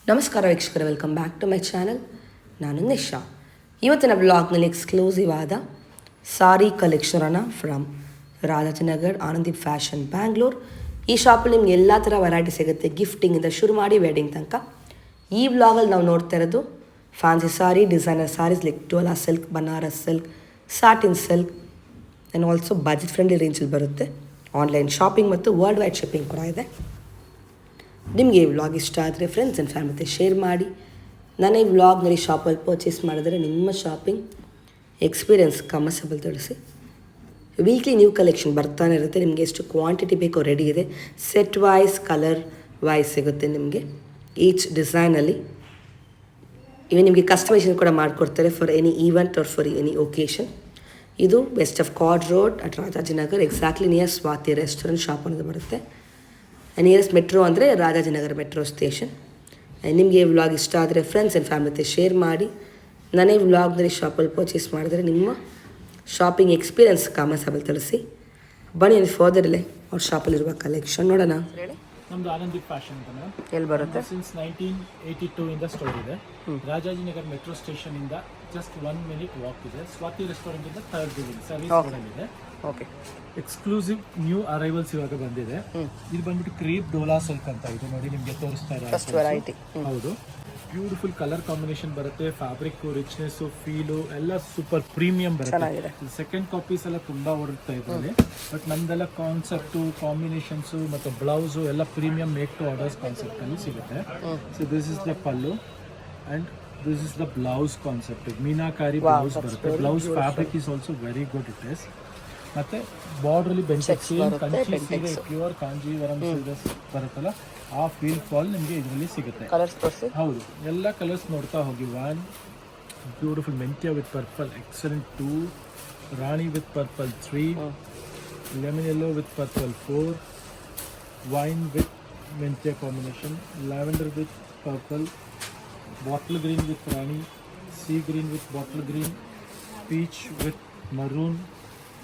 ನಮಸ್ಕಾರ ವೀಕ್ಷಕರೇ, welcome back to my channel. ನಾನು ನಿಶಾ. ಇವತ್ತಿನ ವ್ಲಾಗ್ನಲ್ಲಿ ಎಕ್ಸ್ಕ್ಲೂಸಿವ್ ಆದ ಸಾರಿ ಕಲೆಕ್ಷನನ್ನು ಫ್ರಮ್ ರಾಜಾಜಿನಗರ್ ಆನಂದೀಪ್ ಫ್ಯಾಷನ್ ಬ್ಯಾಂಗ್ಳೂರ್. ಈ ಶಾಪಲ್ಲಿ ನಿಮ್ಗೆ ಎಲ್ಲ ಥರ ವೆರೈಟಿ ಸಿಗುತ್ತೆ, ಗಿಫ್ಟಿಂಗಿಂದ ಶುರು ಮಾಡಿ ವೆಡ್ಡಿಂಗ್ ತನಕ. ಈ ವ್ಲಾಗಲ್ಲಿ ನಾವು ನೋಡ್ತಾ ಇರೋದು fancy sari, designer saris like Dola silk, Banaras silk, satin silk and also budget friendly ರೇಂಜಲ್ಲಿ ಬರುತ್ತೆ. ಆನ್ಲೈನ್ ಶಾಪಿಂಗ್ ಮತ್ತು ವರ್ಲ್ಡ್ ವೈಡ್ ಶಿಪ್ಪಿಂಗ್ ಕೂಡ ಇದೆ. ನಿಮಗೆ ಈ ವ್ಲಾಗ್ ಇಷ್ಟ ಆದರೆ ಫ್ರೆಂಡ್ಸ್ ಆ್ಯಂಡ್ ಫ್ಯಾಮಿಲಿ ಜೊತೆ ಶೇರ್ ಮಾಡಿ. ನಾನು ಈ ವ್ಲಾಗ್ನಲ್ಲಿ ಶಾಪಲ್ಲಿ ಪರ್ಚೇಸ್ ಮಾಡಿದರೆ ನಿಮ್ಮ ಶಾಪಿಂಗ್ ಎಕ್ಸ್ಪೀರಿಯನ್ಸ್ ಕಮರ್ಸಬಲ್ ತಿಳಿಸಿ. ವೀಕ್ಲಿ ನ್ಯೂ ಕಲೆಕ್ಷನ್ ಬರ್ತಾನೆ ಇರುತ್ತೆ. ನಿಮಗೆ ಎಷ್ಟು ಕ್ವಾಂಟಿಟಿ ಬೇಕೋ ರೆಡಿ ಇದೆ. ಸೆಟ್ ವೈಸ್, ಕಲರ್ ವೈಸ್ ಸಿಗುತ್ತೆ ನಿಮಗೆ ಈಚ್ ಡಿಸೈನಲ್ಲಿ. ಇವನ್ ನಿಮಗೆ ಕಸ್ಟಮೈಸೇಷನ್ ಕೂಡ ಮಾಡಿಕೊಡ್ತಾರೆ for any event or for any occasion. ಇದು west of chord road at Rajajinagar, exactly near Swathi restaurant shop ಅನ್ನೋದು ಬರುತ್ತೆ. ನಿಯರೆಸ್ಟ್ ಮೆಟ್ರೋ ಅಂದರೆ ರಾಜಾಜಿನಗರ ಮೆಟ್ರೋ ಸ್ಟೇಷನ್. ನಿಮಗೆ ಈ ವ್ಲಾಗ್ ಇಷ್ಟ ಆದರೆ ಫ್ರೆಂಡ್ಸ್ ಆ್ಯಂಡ್ ಫ್ಯಾಮಿಲಿ ಜೊತೆ ಶೇರ್ ಮಾಡಿ. ನಾನೇ ವ್ಲಾಗ್ನಲ್ಲಿ ಶಾಪಲ್ಲಿ ಪರ್ಚೇಸ್ ಮಾಡಿದರೆ ನಿಮ್ಮ ಶಾಪಿಂಗ್ ಎಕ್ಸ್ಪೀರಿಯನ್ಸ್ ಕಮರ್ಸಬಲ್ ತಿಳಿಸಿ. ಬನ್ನಿ ಫರ್ದರ್ ಇಲ್ಲೇ ಅವ್ರ ಶಾಪಲ್ಲಿರುವ ಕಲೆಕ್ಷನ್ ನೋಡೋಣ. ನಮ್ದು ಆನಂದೀಪ್ ಫ್ಯಾಷನ್ ಅಂತ ಮೇಡಮ್. ಎಲ್ಲಿ ಬರುತ್ತೆ? ಸಿನ್ಸ್ 1982 ಇಂದ ಸ್ಟೋರ್ ಇದೆ. ರಾಜಾಜಿನಗರ್ ಮೆಟ್ರೋ ಸ್ಟೇಷನ್ ಇಂದ ಜಸ್ಟ್ 1 minute ವಾಕ್ ಇದೆ. ಸ್ವಾತಿ ರೆಸ್ಟೋರೆಂಟ್ ಇಂದ ಥರ್ಡ್ ಬಿಲ್ಡಿಂಗ್ ಸರ್ವಿಸ್ ರೋಡ್ ಇದೆ. ಓಕೆ, ಎಕ್ಸ್ಕ್ಲೂಸಿವ್ ನ್ಯೂ ಅರೈವಲ್ಸ್ ಇವಾಗ ಬಂದಿದೆ. ಇದು ಬಂದ್ಬಿಟ್ಟು ಕ್ರೀಪ್ ಡೋಲಾ ಸಿಲ್ಕ್ ಅಂತ. ಇದು ನೋಡಿ ನಿಮಗೆ ತೋರಿಸ್ತಾ ವೆರೈಟಿ. ಹೌದು, ಬ್ಯೂಟಿಫುಲ್ ಕಲರ್ ಕಾಂಬಿನೇಷನ್ ಬರುತ್ತೆ. ಫ್ಯಾಬ್ರಿಕ್ ರಿಚ್ನೆಸ್, ಫೀಲು ಎಲ್ಲ ಸೂಪರ್ ಪ್ರೀಮಿಯಂ ಬರುತ್ತೆ. ಸೆಕೆಂಡ್ ಕಾಪೀಸ್ ಎಲ್ಲ ತುಂಬಾ ಓಡುತ್ತಾ ಇದ್ದಾರೆ. ಬಟ್ ನಮ್ದೆಲ್ಲ ಕಾನ್ಸೆಪ್ಟು, ಕಾಂಬಿನೇಷನ್ಸು ಮತ್ತು ಬ್ಲೌಸು ಎಲ್ಲ premium make to orders concept ಅಲ್ಲಿ ಸಿಗುತ್ತೆ. So this is the pallu and this is the blouse concept. Meenakari blouse ಬರುತ್ತೆ. Blouse fabric is also very good it is. ಮತ್ತೆ ಬಾರ್ಡರ್ ಅಲ್ಲಿ ಬೆಂಟೆಕ್ಸ್ ಕಂಚಿ ಸೀರೆ, ಪ್ಯೂರ್ ಕಾಂಜೀವರಂ ಸೀರೆ ಬರುತ್ತಲ್ಲ, ಆ ಫೀಲ್ ಫಾಲ್ ನಿಮಗೆ ಇದರಲ್ಲಿ ಸಿಗುತ್ತೆ. ಹೌದು, ಎಲ್ಲ ಕಲರ್ಸ್ ನೋಡ್ತಾ ಹೋಗಿ. 1 ಬ್ಯೂಟಿಫುಲ್ ಮೆಂತ್ಯ with purple, excellent. 2 rani with purple, 3 lemon yellow with purple, 4 wine with ಮೆಂತ್ಯ combination, lavender with purple, bottle green with rani, sea green with bottle green, peach with maroon,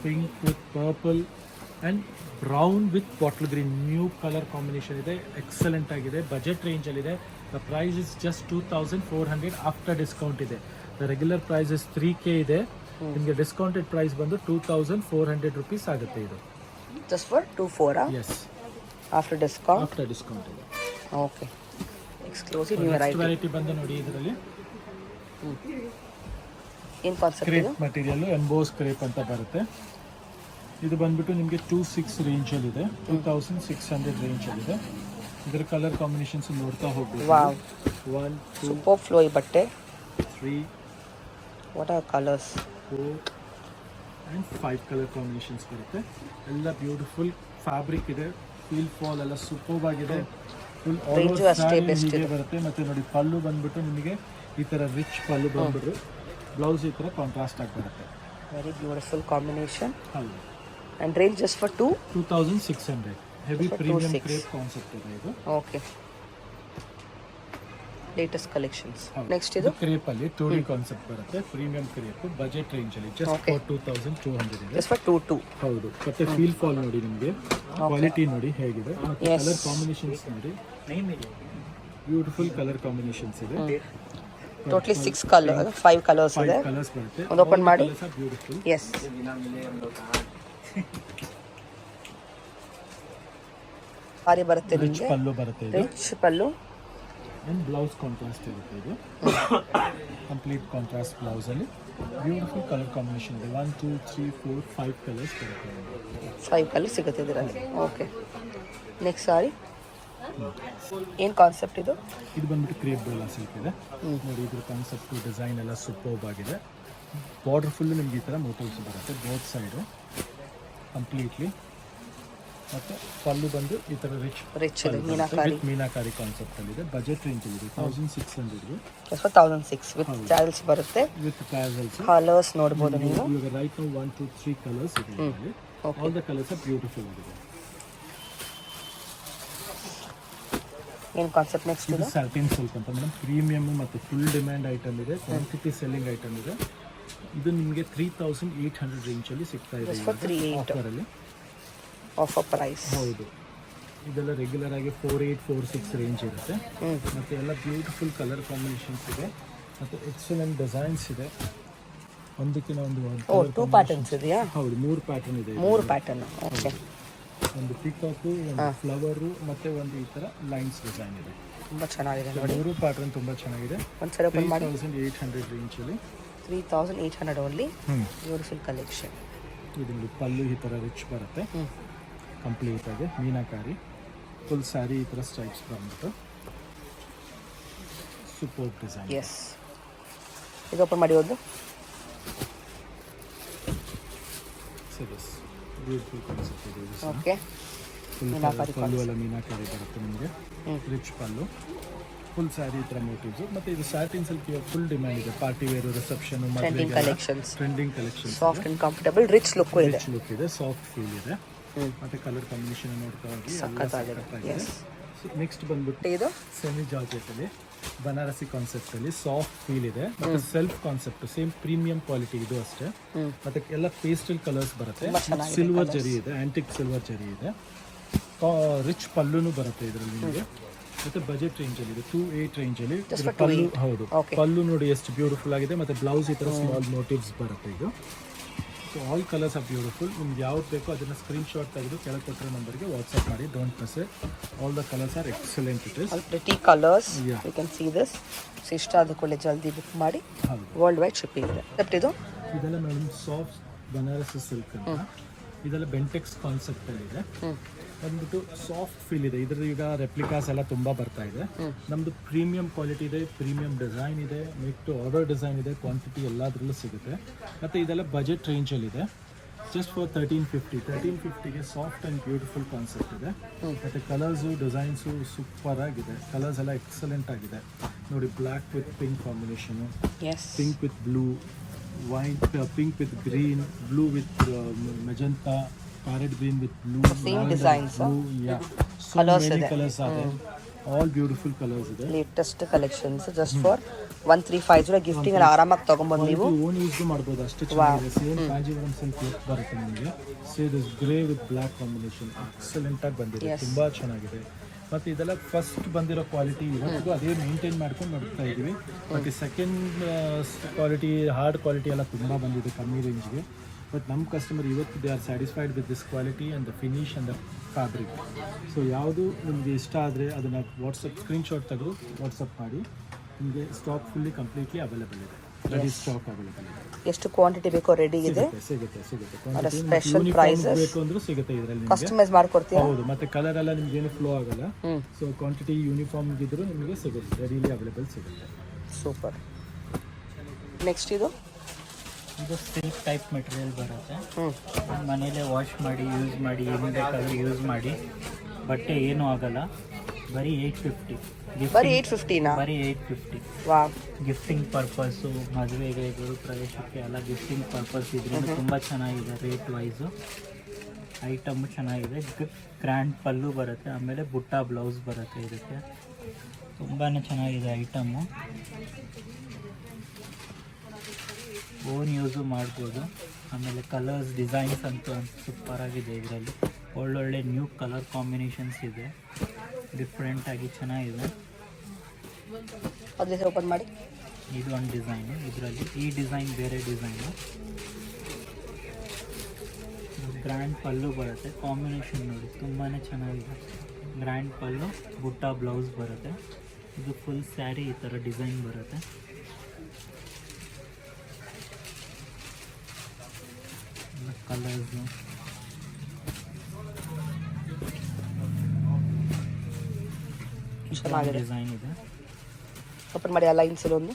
pink with purple and brown with bottle green. New colour combination ಇದೆ, excellent ಆಗಿದೆ. Budget ರೇಂಜಲ್ಲಿದೆ. The price is just 2400 after discount ಇದೆ. The regular price is 3K ಇದೆ. ನಿಮಗೆ discounted price ಬಂದು 2400 rupees ಆಗುತ್ತೆ. ಇದು just for 24. Yes, after discount. After discount ಇದೆ. ಓಕೆ, ಎಕ್ಸ್ಕ್ಲೂಸಿವ್ ನ್ಯೂ ವೆರೈಟಿ ಬಂದು ನೋಡಿ. ಇದರಲ್ಲಿ ಏನು concept? Crepe material, emboss crepe ಅಂತ ಬರುತ್ತೆ. ಇದು ಬಂದ್ಬಿಟ್ಟು ನಿಮಗೆ 26 ರೇಂಜಲ್ಲಿ ಇದೆ. 2600 ರೇಂಜಲ್ಲಿದೆ. ಇದರ ಕಲರ್ ಕಾಂಬಿನೇಷನ್ಸ್ ನೋಡ್ತಾ ಹೋಗ್ಬೋದು. 1 2 ಸೂಪರ್ ಫ್ಲೋ ಈ ಬಟ್ಟೆ. 3 what are colours? 4 and 5 colour combinations ಬರುತ್ತೆ. ಎಲ್ಲ ಬ್ಯೂಟಿಫುಲ್ ಫ್ಯಾಬ್ರಿಕ್ ಇದೆ. ಫೀಲ್ ಫಾಲ್ ಎಲ್ಲ ಸೂಪರ್ ಆಗಿದೆ. ಫುಲ್ ಹೀಗೆ ಬರುತ್ತೆ. ಮತ್ತು ನೋಡಿ, ಪಲ್ಲು ಬಂದ್ಬಿಟ್ಟು ನಿಮಗೆ ಈ ಥರ ರಿಚ್ ಪಲ್ಲು ಬಂದ್ಬಿಟ್ಟು ಬ್ಲೌಸ್ ಈ ಥರ ಕಾಂಟ್ರಾಸ್ಟ್ ಆಗಿ ಬರುತ್ತೆ. Very beautiful combination. ಹೌದು. And range just for 2600. Heavy premium crepe concept ಇದೆ ಇದು. Okay, latest collections. ನೆಕ್ಸ್ಟ್ ಇದು ಕ್ರೇಪ್ ಅಲ್ಲಿ 2D ಕಾನ್ಸೆಪ್ಟ್ ಬರುತ್ತೆ. ಪ್ರೀಮಿಯಂ ಕ್ರೇಪ್, ಬಜೆಟ್ ರೇಂಜ್ ಅಲ್ಲಿ ಜಸ್ಟ್ ಫಾರ್ 2200 ಇದೆ. Just for 22. ಹೌದು. ಮತ್ತೆ ಫೀಲ್ ಫಾಲ್ ನೋಡಿ, ನಿಮಗೆ ಕ್ವಾಲಿಟಿ ನೋಡಿ ಹೇಗಿದೆ. ಮತ್ತೆ ಕಲರ್ ಕಾಂಬಿನೇಷನ್ಸ್ ನೋಡಿ, ಬ್ಯೂಟಿಫುಲ್ ಕಲರ್ ಕಾಂಬಿನೇಷನ್ಸ್ ಇದೆ. ಟೋಟಲಿ 6 ಕಲರ್, 5 ಕಲರ್ಸ್ ಇದೆ. ಕಲರ್ಸ್ ಬರುತ್ತೆ. ಒಂದು ಓಪನ್ ಮಾಡಿ. ಬ್ಯೂಟಿಫುಲ್. ಎಸ್, ಸಾರಿ ಬರುತ್ತೆ. ರಿಚ್ ಪಲ್ಲು ಬರುತ್ತೆ. ಇದು rich pallu and blouse contrast ಇರುತ್ತೆ. ಇದು ಕಂಪ್ಲೀಟ್ ಕಾಂಟ್ರಾಸ್ಟ್ ಬ್ಲೌಸ್ ಅಲ್ಲಿ ಬ್ಯೂಟಿಫುಲ್ ಕಲರ್ ಕಾಂಬಿನೇಷನ್ ಇದೆ. 1 2 3 4 5 ಕಲರ್ಸ್ ಬರುತ್ತೆ. 5 ಕಲರ್ ಸಿಗುತ್ತೆ ಇದರಲ್ಲಿ. ಓಕೆ, ನೆಕ್ಸ್ಟ್ ಸಾರಿ ಏನು ಕಾನ್ಸೆಪ್ಟ್ ಇದು? ಇದು ಬಂದ್ಬಿಟ್ಟು ಕ್ರೇಪ್ ಡೋಲಾ ಸಿಲ್ಕ್ ಇದೆ. ನೋಡಿ, ಇದ್ರ ಕಾನ್ಸೆಪ್ಟ್, ಡಿಸೈನ್ ಎಲ್ಲ ಸೂಪರ್ಬ್ ಆಗಿದೆ. ಬಾರ್ಡರ್ ಫುಲ್ಲು ನಿಮ್ಗೆ ಈ ಥರ ಮೋಟಲ್ಸ್ ಬರುತ್ತೆ ಬೋತ್ ಸೈಡು ಕಂಪ್ಲೀಟ್ಲಿ. ಮತ್ತು ಪಲ್ಲು ಬಂದು ಈ ಥರ ರಿಚ್ ಮೀನಾಕಾರಿ ಕಾನ್ಸೆಪ್ಟ್ ಅಲ್ಲಿ ಇದೆ. ಬಜೆಟ್ ರೇಂಜ್ ಇದೆ 1600. 1006 ವಿತ್ ಟ್ಯಾಸಲ್ಸ್ ಬರುತ್ತೆ. With tassels. ಕಲರ್ಸ್ ನೋಡಬಹುದು ನೀವು. ಇವಾಗ ರೈಟ್ ನೌ 1 2 3 ಕಲರ್ಸ್ ಇದೆ. All the colours R beautiful ಆಗಿದೆ. ಏನು ಕಾನ್ಸೆಪ್ಟ್ ನೆಕ್ಸ್ಟ್? ಇದು ಸಾಟಿನ್ ಸಿಲ್ಕ್ ಅಂತ ಮೇಡಮ್. ಪ್ರೀಮಿಯಮ್ ಮತ್ತು ಫುಲ್ ಡಿಮ್ಯಾಂಡ್ ಐಟಮ್ ಇದೆ. ಕ್ವಾಂಟಿಟಿ ಸೆಲ್ಲಿಂಗ್ ಐಟಮ್ ಇದೆ. ಇದು ನಿಮಗೆ 3800 ರೇಂಜಲ್ಲಿ ಸಿಗ್ತಾ ಇದೆ ಆಫರಲ್ಲಿ. Offer price. ಹೌದು. ಇದೆಲ್ಲ ರೆಗ್ಯುಲರ್ ಆಗಿ 4846 ರೇಂಜ್ ಇರುತ್ತೆ. ಮತ್ತು ಎಲ್ಲ ಬ್ಯೂಟಿಫುಲ್ ಕಲರ್ ಕಾಂಬಿನೇಷನ್ಸ್ ಇದೆ ಮತ್ತು ಎಕ್ಸಲೆಂಟ್ ಡಿಸೈನ್ಸ್ ಇದೆ. ಒಂದಕ್ಕಿಂತ ಒಂದು ಟೂ ಪ್ಯಾಟರ್ನ್ಸ್ ಇದೆಯಾ? ಹೌದು, 3 ಪ್ಯಾಟರ್ನ್ ಇದೆ. 3 ಪ್ಯಾಟರ್ನ್. ಓಕೆ. ಒಂದು ಪಿಕಾಕು, ಒಂದು ಫ್ಲವರು ಮತ್ತು ಒಂದು ಈ ಥರ ಲೈನ್ಸ್ ಡಿಸೈನ್ ಇದೆ. ತುಂಬ ಚೆನ್ನಾಗಿದೆ ನೋಡಿ. 3 ಪ್ಯಾಟರ್ನ್ ತುಂಬ ಚೆನ್ನಾಗಿದೆ. ಒಂದ್ಸರಿ ಓಪನ್ ಮಾಡಿ. 3800 ರೇಂಜಲ್ಲಿ 3800 ಓನ್ಲಿ. Beautiful collection. ಇದರಲ್ಲಿ ಪಲ್ಲು ಈ ಥರ ರಿಚ್ ಬರುತ್ತೆ, ಕಂಪ್ಲೀಟ್ ಆಗಿ ಮೀನಾಕಾರಿ ಫುಲ್ ಸ್ಯಾರಿ ಈ ಥರ ಸ್ಟ್ರೈಪ್ಸ್ ಬಂದ್ಬಿಟ್ಟು ಸೂಪರ್ ಡಿಸೈನ್. ಎಸ್, ಇದು ಓಪನ್ ಮಾಡಿ ಒಂದು. ಬ್ಯೂಟಿಫುಲ್ ಕಾನ್ಸೆಪ್ಟ್ ಇದೆ. ಓಕೆ. ಫುಲ್ ಪಲ್ಲು ಎಲ್ಲ ಮೀನಾಕಾರಿ ಬರುತ್ತೆ ನಿಮಗೆ, ರಿಚ್ ಪಲ್ಲು, ಫುಲ್ ಸ್ಯಾರಿ ಈ ಥರ ಮೋಟಿವ್ಸು. ಮತ್ತು ಇದು ಸ್ಯಾಟಿನ್ ಸಿಲ್ಕ್ ಫುಲ್ ಡಿಮ್ಯಾಂಡ್ ಇದೆ. Party wear, reception, trending collections. Soft and comfortable rich look ಇದೆ. ಲುಕ್ ಇದೆ, ಸಾಫ್ಟ್ ಫೀಲ್ ಇದೆ. ಮತ್ತೆ ಕಲರ್ ಕಾಂಬಿನೇಷನ್ ನೋಡ್ತಾ ಹೋಗಿ ನೆಕ್ಸ್ಟ್ ಬಂದ್ಬಿಟ್ಟು ಇದು ಸೆಮಿ ಜಾರ್ಜೆಟ್ ಅಲ್ಲಿ ಬನಾರಸಿ ಕಾನ್ಸೆಪ್ಟ್ ಅಲ್ಲಿ ಸಾಫ್ಟ್ ಫೀಲ್ ಇದೆ. ಮತ್ತೆ self concept same premium quality ಇದು ಅಷ್ಟೇ. ಮತ್ತೆ ಎಲ್ಲ ಪೇಸ್ಟಲ್ ಕಲರ್ಸ್ ಬರುತ್ತೆ, ಸಿಲ್ವರ್ ಜರಿ ಇದೆ, ಆಂಟಿಕ್ ಸಿಲ್ವರ್ ಜರಿ ಇದೆ, ರಿಚ್ ಪಲ್ಲುನು ಬರುತ್ತೆ ಇದರಲ್ಲಿ ನಿಮಗೆ. ಮತ್ತೆ ಬಜೆಟ್ ರೇಂಜ್ ಅಲ್ಲಿ ಇದೆ, 28 ರೇಂಜ್ ಅಲ್ಲಿ ಪಲ್ಲು. ಹೌದು, ಪಲ್ಲು ನೋಡಿ ಎಷ್ಟು ಬ್ಯೂಟಿಫುಲ್ ಆಗಿದೆ. ಮತ್ತೆ ಬ್ಲೌಸ್ ಈ ತರ ಸ್ಮಾಲ್ ಮೋಟಿವ್ಸ್ ಬರುತ್ತೆ ಇದು. So all colours R beautiful. ನಿಮ್ಗೆ ಯಾವ್ದು ಬೇಕೋ ಅದನ್ನು ಸ್ಕ್ರೀನ್ಶಾಟ್ ತೆಗೆದು ಕೆಳಗೆ ಕೊಟ್ಟಿರೋ ನಂಬರ್ಗೆ ವಾಟ್ಸಪ್ ಮಾಡಿ. Don't miss it. All the colours are excellent. It is pretty colours. You can see this. So ಇಷ್ಟ ಆದ ಕೂಡಲೇ ಜಲ್ದಿ ಬುಕ್ ಮಾಡಿ. ವರ್ಲ್ಡ್ ವೈಡ್ ಶಿಪ್ಪಿಂಗ್ ಇದೆ. ಇದು ಇದೆಲ್ಲ ಮೇಡಮ್ ಸಾಫ್ಟ್ ಬನಾರಸಿ ಸಿಲ್ಕ್ ಅಂತ. ಇದೆಲ್ಲ ಬೆಂಟೆಕ್ಸ್ ಕಾನ್ಸೆಪ್ಟ್ ಅಲ್ಲಿ ಇದೆ. ಬಂದ್ಬಿಟ್ಟು ಸಾಫ್ಟ್ ಫೀಲ್ ಇದೆ. ಇದ್ರ ಈಗ ರೆಪ್ಲಿಕಾಸ್ ಎಲ್ಲ ತುಂಬಾ ಬರ್ತಾ ಇದೆ. ನಮ್ದು ಪ್ರೀಮಿಯಂ ಕ್ವಾಲಿಟಿ ಇದೆ, ಪ್ರೀಮಿಯಂ ಡಿಸೈನ್ ಇದೆ, ಮೇಕ್ ಟು ಆರ್ಡರ್ ಡಿಸೈನ್ ಇದೆ, ಕ್ವಾಂಟಿಟಿ ಎಲ್ಲದರಲ್ಲೂ ಸಿಗುತ್ತೆ. ಮತ್ತು ಇದೆಲ್ಲ ಬಜೆಟ್ ರೇಂಜಲ್ಲಿ ಇದೆ. ಜಸ್ಟ್ ಫಾರ್ 1350ಗೆ ಸಾಫ್ಟ್ ಆ್ಯಂಡ್ ಬ್ಯೂಟಿಫುಲ್ ಕಾನ್ಸೆಪ್ಟ್ ಇದೆ. ಮತ್ತು ಕಲರ್ಸು ಡಿಸೈನ್ಸು ಸೂಪರ್ ಆಗಿದೆ. ಕಲರ್ಸ್ ಎಲ್ಲ ಎಕ್ಸಲೆಂಟ್ ಆಗಿದೆ ನೋಡಿ. Black with pink combination, pink with blue, white, pink with green, blue with magenta, parrot green with blue, same designs, so many colors are there. All beautiful colors ಇದೆ. Latest collections just for 1350 gifting ಅಲ್ಲಿ ಆರಾಮಾಗಿ ತಗೊಂಡ್ಬಂದು ನೀವು own use ಮಾಡ್ಬೋದು. ಅಷ್ಟು ಚೆನ್ನಾಗಿದೆ. Same Kanjeevaram silk look ಬರುತ್ತೆ ನಿಮಗೆ. Say this grey with black combination excellent ಆಗಿ ಬಂದಿದೆ, ತುಂಬಾ ಚೆನ್ನಾಗಿದೆ. ಮತ್ತು ಇದೆಲ್ಲ ಫಸ್ಟ್ ಬಂದಿರೋ ಕ್ವಾಲಿಟಿ ಇವತ್ತಿಗೂ ಅದೇ ಮೇಂಟೈನ್ ಮಾಡ್ಕೊಂಡು ನೋಡ್ತಾ ಇದ್ದೀವಿ. ಮತ್ತು ಸೆಕೆಂಡ್ ಕ್ವಾಲಿಟಿ, ಹಾರ್ಡ್ ಕ್ವಾಲಿಟಿ ಎಲ್ಲ ತುಂಬ ಬಂದಿದೆ ಕಮ್ಮಿ ರೇಂಜ್ಗೆ. ಬಟ್ ನಮ್ಮ ಕಸ್ಟಮರ್ ಇವತ್ತು they are satisfied with this quality and the finish and the fabric. So ಯಾವುದು ನಿಮಗೆ ಇಷ್ಟ ಆದರೆ ಅದನ್ನು ವಾಟ್ಸಪ್ ಸ್ಕ್ರೀನ್ಶಾಟ್ ತೆಗೆದು ವಾಟ್ಸಪ್ ಮಾಡಿ. ನಿಮಗೆ ಸ್ಟಾಕ್ ಫುಲ್ಲಿ ಕಂಪ್ಲೀಟ್ಲಿ ಅವೈಲೇಬಲ್ ಇದೆ, ರೆಡಿ ಸ್ಟಾಕ್ ಅವೈಲೇಬಲ್ ಇದೆ. ಎಷ್ಟು ಕ್ವಾಂಟಿಟಿ ಬೇಕೋ ರೆಡಿ ಇದೆ, ಸಿಗುತ್ತೆ. ಸ್ಪೆಷಲ್ ಪ್ರೈಸಸ್ ಬೇಕು ಅಂದ್ರೂ ಸಿಗುತ್ತೆ ಇದರಲ್ಲಿ. ಕಸ್ಟಮೈಸ್ ಮಾಡ್ಕೊಡ್ತೀವಿ. ಹೌದು, ಮತ್ತೆ ಕಲರ್ ಎಲ್ಲ ನಿಮ್ಗೆ ಏನು ಫ್ಲೋ ಆಗಲ್ಲ. ಸೊ ಕ್ವಾಂಟಿಟಿ ಯೂನಿಫಾರ್ಮ್ ಇದ್ರೂ ನಿಮಗೆ ಸಿಗುತ್ತೆ, ರೆಡಿಲಿ ಅವೈಲೇಬಲ್ ಸಿಗುತ್ತೆ. ಸೂಪರ್. ನೆಕ್ಸ್ಟ್ ಇದು ಸಿಲ್ಕ್ ಟೈಪ್ ಮೆಟೀರಿಯಲ್ ಬರುತ್ತೆ. ಮನೇಲೆ ವಾಶ್ ಮಾಡಿ ಯೂಸ್ ಮಾಡಿ ಏನು ಬೇಕಾದ್ರೂ ಯೂಸ್ ಮಾಡಿ, ಬಟ್ಟೆ ಏನೂ ಆಗಲ್ಲ. ಬರೀ 850. ಬರೀ 850ನಾ? ಬರೀ 850. ವಾವ್. ಗಿಫ್ಟಿಂಗ್ ಪರ್ಪಸ್ಸು, ಮದುವೆಗೆ, ಗುರು ಪ್ರವೇಶಕ್ಕೆ ಎಲ್ಲ ಗಿಫ್ಟಿಂಗ್ ಪರ್ಪಸ್ ಇದ್ರಿಂದ ತುಂಬ ಚೆನ್ನಾಗಿದೆ. ರೇಟ್ ವೈಸು ಐಟಮು ಚೆನ್ನಾಗಿದೆ. ಗ್ರ್ಯಾಂಡ್ ಪಲ್ಲು ಬರುತ್ತೆ, ಆಮೇಲೆ ಬುಟ್ಟ ಬ್ಲೌಸ್ ಬರುತ್ತೆ ಇದಕ್ಕೆ. ತುಂಬಾ ಚೆನ್ನಾಗಿದೆ ಐಟಮು. ಓನ್ ಯೂಸು ಮಾಡ್ಬೋದು. ಆಮೇಲೆ ಕಲರ್ಸ್ ಡಿಸೈನ್ಸ್ ಅಂತೂ ಸೂಪರಾಗಿದೆ. ಇದರಲ್ಲಿ ಒಳ್ಳೊಳ್ಳೆ ನ್ಯೂ ಕಲರ್ ಕಾಂಬಿನೇಷನ್ಸ್ ಇದೆ, ಡಿಫ್ರೆಂಟಾಗಿ ಚೆನ್ನಾಗಿದೆ. ಅದ್ರ ಓಪನ್ ಮಾಡಿ. ಇದು ಒಂದು ಡಿಸೈನು, ಇದರಲ್ಲಿ ಈ ಡಿಸೈನ್ ಬೇರೆ ಡಿಸೈನು. ಗ್ರ್ಯಾಂಡ್ ಪಲ್ಲು ಬರುತ್ತೆ, ಕಾಂಬಿನೇಷನ್ ನೋಡಿ ತುಂಬಾ ಚೆನ್ನಾಗಿದೆ. ಗ್ರ್ಯಾಂಡ್ ಪಲ್ಲು, ಬುಟ್ಟ ಬ್ಲೌಸ್ ಬರುತ್ತೆ. ಇದು ಫುಲ್ ಸ್ಯಾರಿ ಈ ಥರ ಡಿಸೈನ್ ಬರುತ್ತೆ. ಕಲರ್ಸು ಚೆನ್ನಾಗಿದೆ, ಡಿಸೈನ್ ಇದೆ. ಓಪನ್ ಮಾಡಿ. ಆ ಲೈನ್ಸ್ ಒಂದು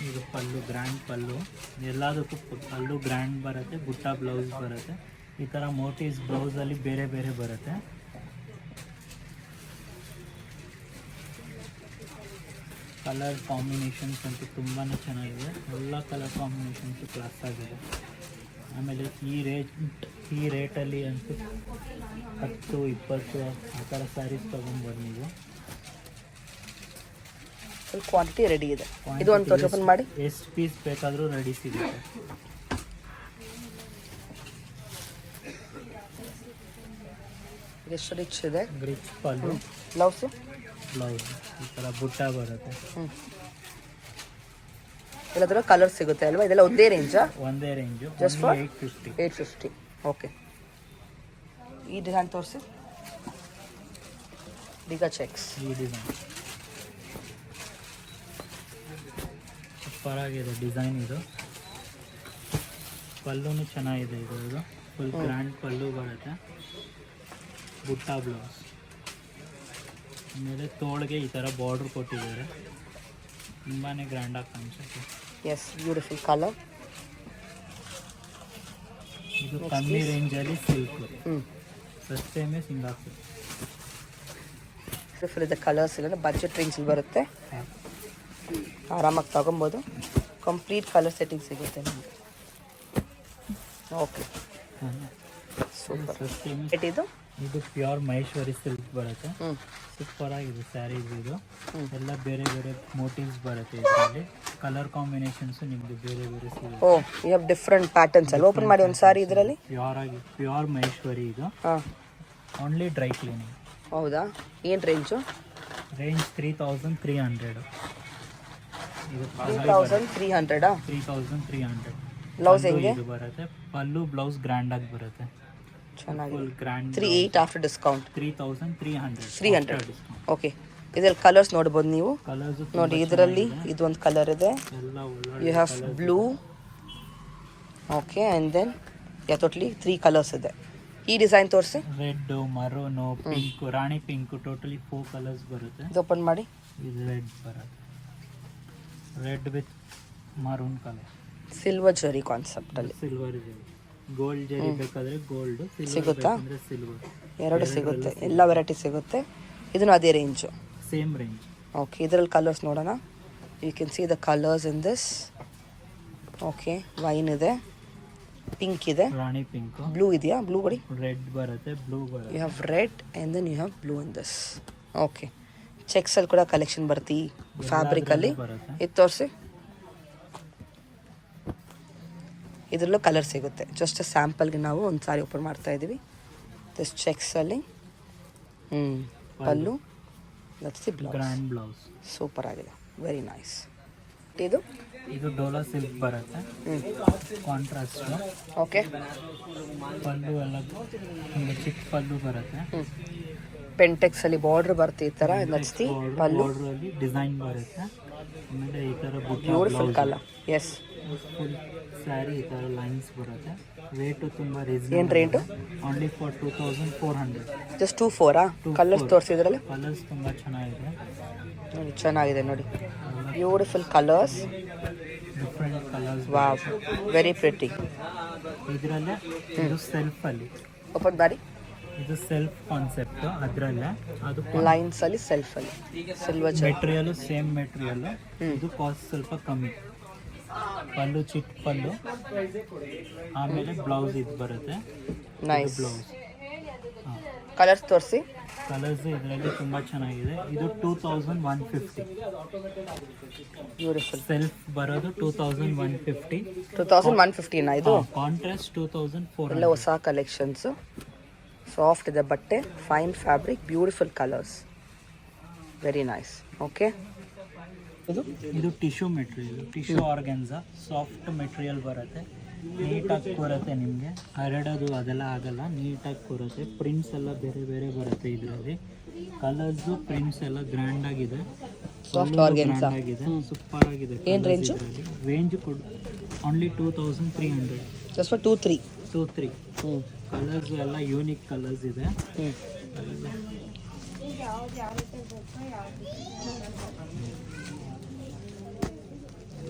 ಇದು ಪಲ್ಲು, ಗ್ರ್ಯಾಂಡ್ ಪಲ್ಲು. ಎಲ್ಲದಕ್ಕೂ ಪಲ್ಲು ಗ್ರ್ಯಾಂಡ್ ಬರುತ್ತೆ, ಬುಟ್ಟ ಬ್ಲೌಸ್ ಬರುತ್ತೆ. ಈ ಥರ ಮೋಟಿವ್ಸ್ ಬ್ಲೌಸಲ್ಲಿ ಬೇರೆ ಬೇರೆ ಬರುತ್ತೆ. ಕಲರ್ ಕಾಂಬಿನೇಷನ್ಸ್ ಅಂತೂ ತುಂಬಾ ಚೆನ್ನಾಗಿದೆ. ಎಲ್ಲ ಕಲರ್ ಕಾಂಬಿನೇಷನ್ಸು ಕ್ಲಾಸ್ ಆಗಿದೆ. ಆಮೇಲೆ ಈ ರೇಟಲ್ಲಿ ಅಂತೂ 10-20 ಆ ಥರ ಸ್ಯಾರೀಸ್ ತೊಗೊಂಡ್ಬರ್ರಿ ನೀವು. ಕ್ವಾಂಟಿಟಿ ರೆಡಿ ಇದೆ. ಇದು ಒಂದು ಓಪನ್ ಮಾಡಿ. ಎಷ್ಟು ಪೀಸ್ ಬೇಕಾದರೂ ರೆಡಿ ಸಿಗುತ್ತೆ. ಎಷ್ಟು ರಿಚ್ ಇದೆ. ರಿಚ್ ಪಲ್ಲು, ಬ್ಲೌಸು ಬ್ಲೌಸ್ ಈ ಥರ ಬುಟ್ಟ ಬರುತ್ತೆ. ಎಲ್ಲದರ ಕಲರ್ ಸಿಗುತ್ತೆ ಅಲ್ವಾ? ಇದೆಲ್ಲ ಒಂದೇ ರೇಂಜಾ? ಒಂದೇ ರೇಂಜು, ಜಸ್ಟ್ ಫಾರ್ 850. 850. ಓಕೆ, ಈ ಡಿಸೈನ್ ತೋರಿಸಿ. ಈಗ ಚೆಕ್ಸ್ ಈ ಡಿಸೈನ್ ಸೂಪರ್ ಆಗಿದೆ ಡಿಸೈನ್. ಇದು ಪಲ್ಲುನು ಚೆನ್ನಾಗಿದೆ. ಇದು ಫುಲ್ ಗ್ರ್ಯಾಂಡ್ ಪಲ್ಲು ಬರುತ್ತೆ, ಬುಟ್ಟ ಬ್ಲೌಸ್, ಆಮೇಲೆ ತೋಳಿಗೆ ಈ ಥರ ಬಾರ್ಡ್ರ್ ಕೊಟ್ಟಿದ್ದಾರೆ, ತುಂಬಾ ಗ್ರ್ಯಾಂಡಾಗಿ ಕಾಣಿಸುತ್ತೆ. Yes, beautiful colour. ಇದು ಕಮ್ಮಿ ರೇಂಜಲ್ಲಿ ಸಿಲ್ಕ್, ಸಸ್ತೆ ಮೇ ಸಿಂಗಾಪುರ್. ಬ್ಯೂಟಿಫುಲ್ ಇದೆ ಕಲರ್ಸ್ ಇಲ್ಲ, ಬಜೆಟ್ ರೇಂಜಲ್ಲಿ ಬರುತ್ತೆ, ಆರಾಮಾಗಿ ತಗೊಬೋದು. ಕಂಪ್ಲೀಟ್ ಕಲರ್ ಸೆಟ್ಟಿಂಗ್ ಸಿಗುತ್ತೆ ನಿಮಗೆ. Okay, super. ಸಸ್ತೆ ಮೇ ಇದು ಇದು ಪ್ಯೂರ್ ಮಹೇಶ್ವರಿ ಸಿಲ್ಕ್ ಬರುತ್ತೆ. ಸೂಪರ್ ಆಗಿದೆ ಸ್ಯಾರೀಸ್. ಇದು ಎಲ್ಲ ಬೇರೆ ಬೇರೆ ಮೋಟಿವ್ಸ್ ಬರುತ್ತೆ ಇದರಲ್ಲಿ. ಕಲರ್ ಕಾಂಬಿನೇಷನ್ಸ್ ನಿಮಗೆ ಬೇರೆ ಬೇರೆ ಸಿಗುತ್ತೆ. ಓ, ಯು ಹ್ಯಾವ್ ಡಿಫ್ರೆಂಟ್ ಪ್ಯಾಟರ್ನ್ಸ್ ಅಲ್ಲಿ. ಓಪನ್ ಮಾಡಿ ಒಂದು ಸಾರಿ ಇದರಲ್ಲಿ. ಪ್ಯೂರ್ ಮಹೇಶ್ವರಿ ಇದು. Only dry cleaning. ಹೌದಾ? ಏನು ರೇಂಜು? ರೇಂಜ್ 3300. ಇದು 3300. 3300. ಬ್ಲೌಸ್ ಹೆಂಗೆ? ಇದು ಬರುತ್ತೆ ಪಲ್ಲು, ಬ್ಲೌಸ್ ಗ್ರ್ಯಾಂಡ್ ಆಗಿ ಬರುತ್ತೆ. ಚೆನ್ನಾಗಿದೆ. Full grand. 38 after discount. 3300. 300. Okay, ಇದ್ರಲ್ಲಿ ಕಲರ್ಸ್ ನೋಡ್ಬೋದು ನೀವು. ಕಲರ್ಸ್ ನೋಡಿ, ಇದರಲ್ಲಿ ಇದೊಂದು ಕಲರ್ ಇದೆ. ಎಲ್ಲ ಒಳ್ಳೆ you have blue. Okay, and then totally 3 colours ಇದೆ. ಈ ಡಿಸೈನ್ ತೋರಿಸಿ. ರೆಡ್, ಮರೂನು, ಪಿಂಕ್, ರಾಣಿ ಪಿಂಕ್, ಟೋಟಲಿ 4 ಕಲರ್ಸ್ ಬರುತ್ತೆ. ಇದು ಓಪನ್ ಮಾಡಿ. ಇದು ರೆಡ್ ಬರುತ್ತೆ, red with maroon colour. Silver zari concept ಅಲ್ಲಿ. ಸಿಲ್ವರ್ ಜರಿ, ಗೋಲ್ಡ್ ಜರಿ ಬೇಕಾದ್ರೆ ಗೋಲ್ಡ್, ಸಿಗುತ್ತಾ? ಸಿಲ್ವರ್. ಎರಡು ಸಿಗುತ್ತೆ, ಎಲ್ಲ ವೆರೈಟಿ ಸಿಗುತ್ತೆ. ಇದನ್ನು ಅದೇ ರೇಂಜು. Same range. ಓಕೆ, ಇದರಲ್ಲಿ ಕಲರ್ಸ್ ನೋಡೋಣ. You can see the colours in this. Okay, wine ಇದೆ, ಪಿಂಕ್ ಇದೆ, ರಾಣಿ ಪಿಂಕ್, ಬ್ಲೂ ಇದೆಯಾ? ಬ್ಲೂ ಕೊಡಿ. ರೆಡ್ ಬರುತ್ತೆ, ಬ್ಲೂ ಬರುತ್ತೆ. You have red and then you have blue in this. Okay, ಚೆಕ್ಸಲ್ಲಿ ಕೂಡ ಕಲೆಕ್ಷನ್ ಬರುತ್ತೆ ಈ ಫ್ಯಾಬ್ರಿಕಲ್ಲಿ. ಬರುತ್ತೆ. ಇದು ತೋರಿಸಿ. ಇದರಲ್ಲೂ ಕಲರ್ ಸಿಗುತ್ತೆ. ಜಸ್ಟ್ ಸ್ಯಾಂಪಲ್ಗೆ ನಾವು ಒಂದು ಸಾರಿ ಓಪನ್ ಮಾಡ್ತಾ ಇದ್ದೀವಿ. ದಿಸ್ ಚೆಕ್ಸಲ್ಲಿ pallu, that's the blouse. Grand blouse. Super ಆಗಿದೆ, ವೆರಿ ನೈಸ್. ಇದು ಇದು ಡೋಲಾ ಸಿಲ್ಕ್ ಬರುತ್ತೆ, ಕಾಂಟ್ರಾಸ್ಟ್. ಓಕೆ, ಪಲ್ಲು ಎಲ್ಲ ಹಿಂಗೆ ಚಿಕ್ಕ ಪಲ್ಲು ಬರುತ್ತೆ. ಪೆಂಟೆಕ್ಸಲ್ಲಿ ಬಾರ್ಡ್ರ್ ಬರುತ್ತೆ ಈ ಥರ. That's the pallu. ಬಾರ್ಡ್ರಲ್ಲಿ ಡಿಸೈನ್ ಬರುತ್ತೆ, ಆಮೇಲೆ ಈ ಥರ beautiful colour. Yes, full sari ಈ ಥರ ಲೈನ್ಸ್ ಬರುತ್ತೆ. ರೇಟು ತುಂಬ ಏನು reasonable. Rate? Only for 2400. Just 24. Colours ತೋರಿಸಿದ್ರಲ್ಲ. ಕಲರ್ಸ್ ತುಂಬ ಚೆನ್ನಾಗಿದೆ. ನೋಡಿ, ಚೆನ್ನಾಗಿದೆ ನೋಡಿ, beautiful colours. Different colours. Wow, very pretty. ಇದರಲ್ಲೇ ಇದು ಸೆಲ್ಫಲ್ಲಿ. ಓಪನ್ ಮಾಡಿ. ಇದು ಸೆಲ್ಫ್ ಕಾನ್ಸೆಪ್ಟ್. ಅದರಲ್ಲೇ ಅದು ಲೈನ್ಸಲ್ಲಿ ಸೆಲ್ಫಲ್ಲಿ ಸಿಲ್ವರ್ ಜರಿ. Material same material. ಇದು ಕಾಸ್ಟ್ ಸ್ವಲ್ಪ ಕಮ್ಮಿ. ಪಲ್ಲು ಚಿಕ್ಕ ಪಲ್ಲು, ಆಮೇಲೆ ಬ್ಲೌಸ್ ಇದು ಬರುತ್ತೆ. ನೈಸ್. ಬ್ಲೌಸ್. ಕಲರ್ಸ್ ತೋರಿಸಿ. ಕಲರ್ಸ್ ಇದರಲ್ಲಿ ತುಂಬ ಚೆನ್ನಾಗಿದೆ. ಇದು 2150. ಬ್ಯೂಟಿಫುಲ್. ಸೆಲ್ಫ್ ಬರೋದು 2150. 2150ನಾ ಇದು? ಕಾಂಟ್ರಾಸ್ಟ್ 2400. ಎಲ್ಲ ಹೊಸ ಕಲೆಕ್ಷನ್ಸು. ಸಾಫ್ಟ್ ಇದೆ ಬಟ್ಟೆ, fine fabric, beautiful colours, very nice. Okay, ಇದು tissue material, tissue organza, soft material ಬರುತ್ತೆ. ನೀಟಾಗಿ ಕೂರುತ್ತೆ, ನಿಮಗೆ ಹರಡೋದು ಅದೆಲ್ಲ ಆಗಲ್ಲ, ನೀಟಾಗಿ ಕೂರುತ್ತೆ. ಪ್ರಿಂಟ್ಸ್ ಎಲ್ಲ ಬೇರೆ ಬೇರೆ ಬರುತ್ತೆ ಇದರಲ್ಲಿ. ಕಲರ್ಸು ಪ್ರಿಂಟ್ಸ್ ಎಲ್ಲ ಗ್ರ್ಯಾಂಡ್ ಆಗಿದೆ. ಸಾಫ್ಟ್ ಆರ್ಗೆನ್ಸಾ ಆಗಿದೆ, ಸೂಪರ್ ಆಗಿದೆ. ಏನು ರೇಂಜು? ರೇಂಜ್ ಕೊಡು ಓನ್ಲಿ 2300. Just for 2-3. ಕಲರ್ಸ್ ಎಲ್ಲ ಯೂನಿಕ್ ಕಲರ್ಸ್ ಇದೆ.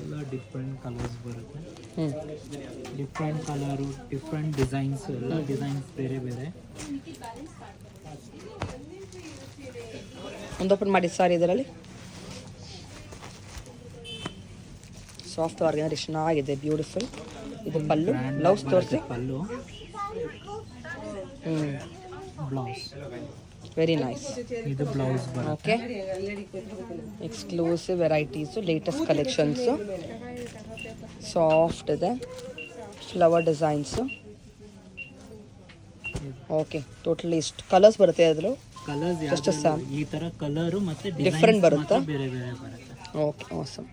ಎಲ್ಲ ಡಿಫ್ರೆಂಟ್ ಕಲರ್ಸ್ ಬರುತ್ತೆ. ಡಿಫ್ರೆಂಟ್ ಕಲರು, ಡಿಫ್ರೆಂಟ್ ಡಿಸೈನ್ಸ್, ಎಲ್ಲ ಡಿಸೈನ್ಸ್ ಬೇರೆ ಬೇರೆ. ಒಂದು ಓಪನ್ ಮಾಡಿ ಸಾರಿ ಇದರಲ್ಲಿ. ಸಾಫ್ಟ್ ಆರ್ಗನ್ ಚೆನ್ನಾಗಿದೆ, ಬ್ಯೂಟಿಫುಲ್. ಇದು ಪಲ್ಲು, ಬ್ಲೌಸ್ ತೋರಿಸಿ. ಪಲ್ಲು, ಬ್ಲೌಸ್, ವೆರಿ ನೈಸ್. ಇದು ಬ್ಲೌಸ್ ಬರುತ್ತೆ. Okay, exclusive varieties, latest collections, soft ಇದೆ, ಫ್ಲವರ್ ಡಿಸೈನ್ಸು. ಓಕೆ ಟೋಟಲಿ ಇಷ್ಟು ಕಲರ್ಸ್ ಬರುತ್ತೆ ಅದ್ರಲ್ಲಿ ಕಲರ್ಸ್ Just a ಈ ತರ ಕಲರು ಮತ್ತೆ ಡಿಫ್ರೆಂಟ್ ಬರುತ್ತಾ ಬೇರೆ ಬೇರೆ ಬರುತ್ತೆ. Okay awesome